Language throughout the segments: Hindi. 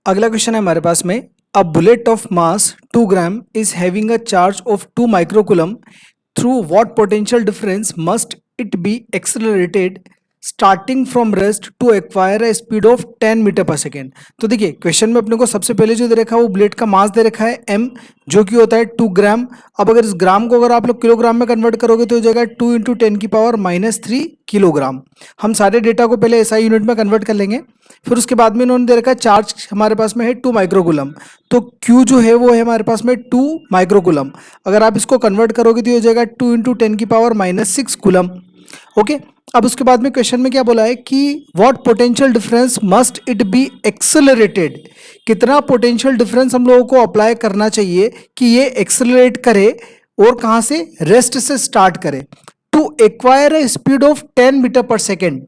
अगला क्वेश्चन है हमारे पास में a bullet of mass 2 gram is having a charge of 2 microcoulomb through what potential difference must it be accelerated starting from rest to acquire a speed of 10 metre per second. तो देखिए क्वेश्चन में अपने को सबसे पहले जो दे रखा है वो बुलेट का मास दे रखा है m, जो कि होता है 2 ग्राम। अब अगर इस ग्राम को अगर आप लोग किलोग्राम में कन्वर्ट करोगे तो हो जाएगा 2 इंटू 10 की पावर -3 किलोग्राम। हम सारे डेटा को पहले SI यूनिट में कन्वर्ट कर लेंगे। फिर उसके बाद में इन्होंने दे रखा है चार्ज हमारे पास में है 2 माइक्रोकूलम, तो Q जो है वो है हमारे पास में 2 माइक्रोकूलम। अगर आप इसको कन्वर्ट करोगे तो हो जाएगा 2 इंटू 10 की पावर -6 कूलम। ओके, अब उसके बाद में क्वेश्चन में क्या बोला है कि what potential difference must it be accelerated, कितना पोटेंशियल डिफरेंस हम लोगों को अप्लाई करना चाहिए कि ये एक्सेलरेट करे और कहाँ से, रेस्ट से स्टार्ट करे to acquire a speed of 10 metre per second,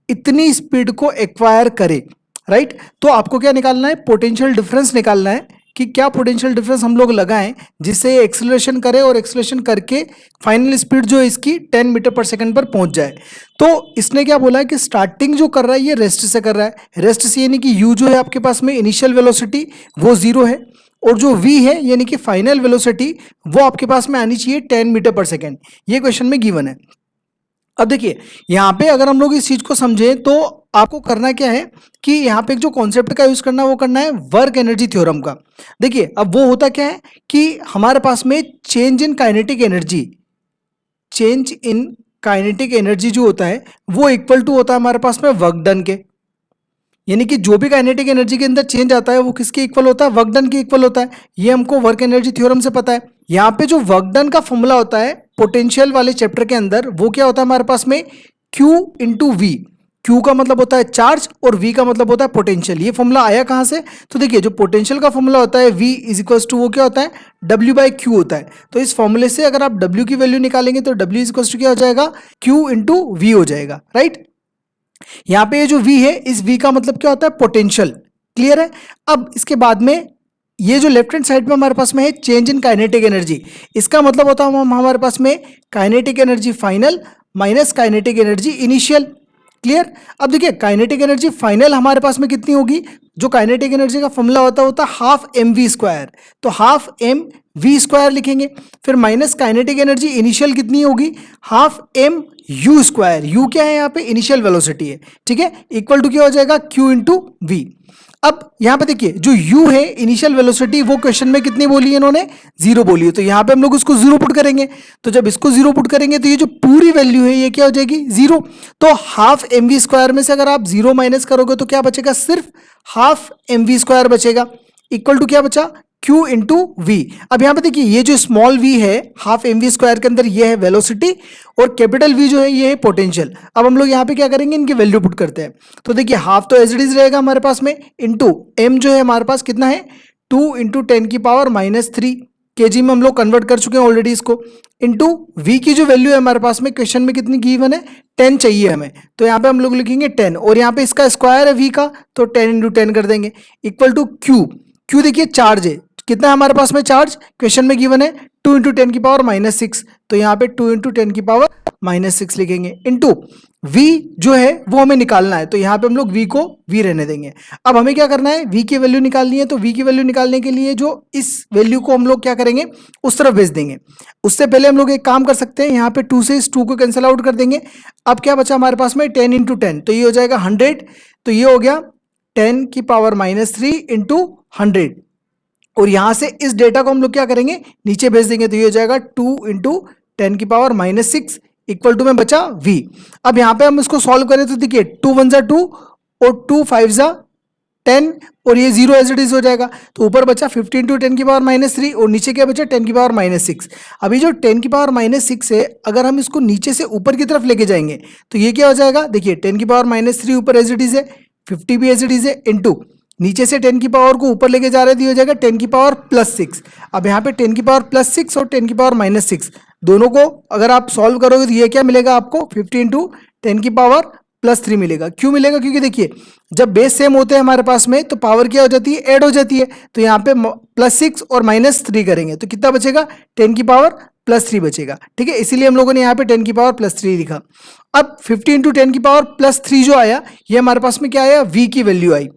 इतनी स्पीड को एक्वायर करे। राइट, तो आपको क्या निकालना है, पोटेंशियल डिफरेंस निकालना है कि क्या पोटेंशियल डिफरेंस हम लोग लगाएं जिससे ये एक्सेलरेशन करे और एक्सेलरेशन करके फाइनल स्पीड जो है इसकी 10 मीटर पर सेकंड पर पहुंच जाए। तो इसने क्या बोला है कि स्टार्टिंग जो कर रहा है ये रेस्ट से कर रहा है। रेस्ट से यानी कि u जो है आपके पास में इनिशियल वेलोसिटी वो 0 है, और जो v है यानी कि फाइनल वेलोसिटी वो आपके पास में आनी चाहिए 10 मीटर पर सेकेंड। ये क्वेश्चन में गिवन है। अब देखिए यहाँ पे अगर हम लोग इस चीज को समझें तो आपको करना क्या है कि यहाँ पे जो कॉन्सेप्ट का यूज करना है वो करना है वर्क एनर्जी थ्योरम का। देखिए अब वो होता क्या है कि हमारे पास में change in kinetic energy, change in kinetic energy जो होता है वो इक्वल टू होता है हमारे पास में वर्क डन के, यानी कि जो भी काइनेटिक एनर्जी के अंदर चेंज आता है वो किसके इक्वल होता है, वर्क डन के इक्वल होता है। ये हमको वर्क एनर्जी थ्योरम से पता है। यहाँ पे जो वर्क डन का फॉर्मूला होता है पोटेंशियल वाले चैप्टर के अंदर वो क्या होता है हमारे पास में, Q इंटू वी। Q का मतलब होता है चार्ज और V का मतलब होता है पोटेंशियल। ये फॉर्मूला आया कहाँ से, तो देखिए जो पोटेंशियल का फॉर्मूला होता है V इज इक्वल्स टू वो क्या होता है, W/Q होता है। तो इस फॉर्मूले से अगर आप W की वैल्यू निकालेंगे तो W इज इक्वल्स टू क्या हो जाएगा, Q इंटू V हो जाएगा। राइट, यहाँ पे ये जो V है इस V का मतलब क्या होता है, पोटेंशियल। क्लियर है। अब इसके बाद में ये जो लेफ्ट हैंड साइड में हमारे पास में है चेंज इन काइनेटिक एनर्जी, इसका मतलब होता है हमारे पास में kinetic energy final minus kinetic energy initial. Clear. अब देखिए काइनेटिक एनर्जी फाइनल हमारे पास में कितनी होगी, जो काइनेटिक एनर्जी का फॉर्मूला होता है हाफ mv², तो हाफ mv² लिखेंगे। फिर माइनस काइनेटिक एनर्जी इनिशियल कितनी होगी, हाफ mu², u क्या है यहाँ पे, इनिशियल वेलोसिटी है। ठीक है, इक्वल टू क्या हो जाएगा, q इंटू वी। अब यहाँ पे देखिए जो u है इनिशियल वेलोसिटी वो क्वेश्चन में कितनी बोली है इन्होंने, 0 बोली है, तो यहाँ पे हम लोग उसको 0 पुट करेंगे। तो जब इसको 0 पुट करेंगे तो ये जो पूरी वैल्यू है ये क्या हो जाएगी, 0। तो हाफ mv² में से अगर आप 0 माइनस करोगे तो क्या बचेगा, सिर्फ हाफ mv² बचेगा, इक्वल टू क्या बचा, Q इंटू वी। अब यहाँ पे देखिए ये जो स्मॉल v है हाफ mv² के अंदर ये है वेलोसिटी और कैपिटल V जो है ये है पोटेंशियल। अब हम लोग यहाँ पे क्या करेंगे, इनकी वैल्यू पुट करते हैं। तो देखिए हाफ तो एज इट इज रहेगा हमारे पास में, इंटू m जो है हमारे पास कितना है, 2 इंटू 10 की पावर -3 kg में हम लोग कन्वर्ट कर चुके हैं ऑलरेडी इसको, इंटू v की जो वैल्यू है हमारे पास में क्वेश्चन में कितनी गिवन है, 10 चाहिए हमें, तो यहाँ पे हम लोग लिखेंगे 10 और यहाँ पे इसका स्क्वायर है v का, तो 10 इंटू 10 कर देंगे, इक्वल टू q देखिए चार्ज है, कितना है हमारे पास में चार्ज, क्वेश्चन में गिवन है 2 इंटू 10 की पावर -6, तो यहाँ पे 2 इंटू 10 की पावर -6 लिखेंगे, इंटू v जो है वो हमें निकालना है, तो यहाँ पे हम लोग v को v रहने देंगे। अब हमें क्या करना है, v की वैल्यू निकालनी है, तो v की वैल्यू निकालने के लिए जो इस वैल्यू को हम लोग क्या करेंगे, उस तरफ भेज देंगे। उससे पहले हम लोग एक काम कर सकते हैं, यहाँ पे 2 से इस 2 को कैंसिल आउट कर देंगे। अब क्या बचा हमारे पास में, 10 इंटू 10, तो ये हो जाएगा 100, तो ये हो गया 10 की पावर -3 इंटू 100, और यहां से इस डेटा को हम लोग क्या करेंगे, नीचे भेज देंगे, तो ये हो जाएगा 2 इंटू 10 की पावर -6 इक्वल टू में बचा v। अब यहां पे हम इसको सॉल्व करें तो देखिए 2 1 2 और 2 5 10 और ये 0 एज इट इज हो जाएगा, तो ऊपर बचा 15 इंटू 10 की पावर -3 और नीचे क्या बचा 10 की पावर -6। अभी जो 10 की पावर -6 है अगर हम इसको नीचे से ऊपर की तरफ लेके जाएंगे तो ये क्या हो जाएगा, देखिए 10 की पावर -3 ऊपर एज इट इज है, 50 भी एज इट इज है, इंटू नीचे से 10 की पावर को ऊपर लेके जा रहे थे, हो जाएगा 10 की पावर +6। अब यहाँ पे 10 की पावर +6 और 10 की पावर -6 दोनों को अगर आप सॉल्व करोगे तो ये क्या मिलेगा आपको, 50 इंटू 10 की पावर +3 मिलेगा। क्यों मिलेगा, क्योंकि देखिए जब बेस सेम होते हैं हमारे पास में तो पावर क्या हो जाती है, ऐड हो जाती है, तो यहाँ पे +6 और -3 करेंगे तो कितना बचेगा, 10 की पावर +3 बचेगा। ठीक है, इसीलिए हम लोगों ने यहाँ पे 10 की पावर +3 लिखा। अब 50 इंटू 10 की पावर +3 जो आया ये हमारे पास में क्या आया, v की वैल्यू आई।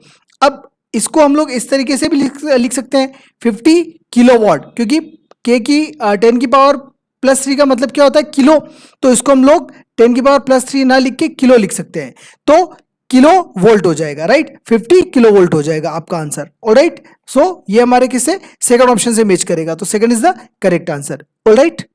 अब इसको हम लोग इस तरीके से भी लिख सकते हैं 50 किलोवाट, क्योंकि के की 10 की पावर प्लस 3 का मतलब क्या होता है किलो, तो इसको हम लोग 10 की पावर प्लस 3 ना लिख के किलो लिख सकते हैं, तो किलो वोल्ट हो जाएगा, राइट, 50 किलो वोल्ट हो जाएगा आपका आंसर। ऑलराइट, सो ये हमारे किससे सेकंड ऑप्शन से मैच करेगा, तो second is the correct answer. Alright.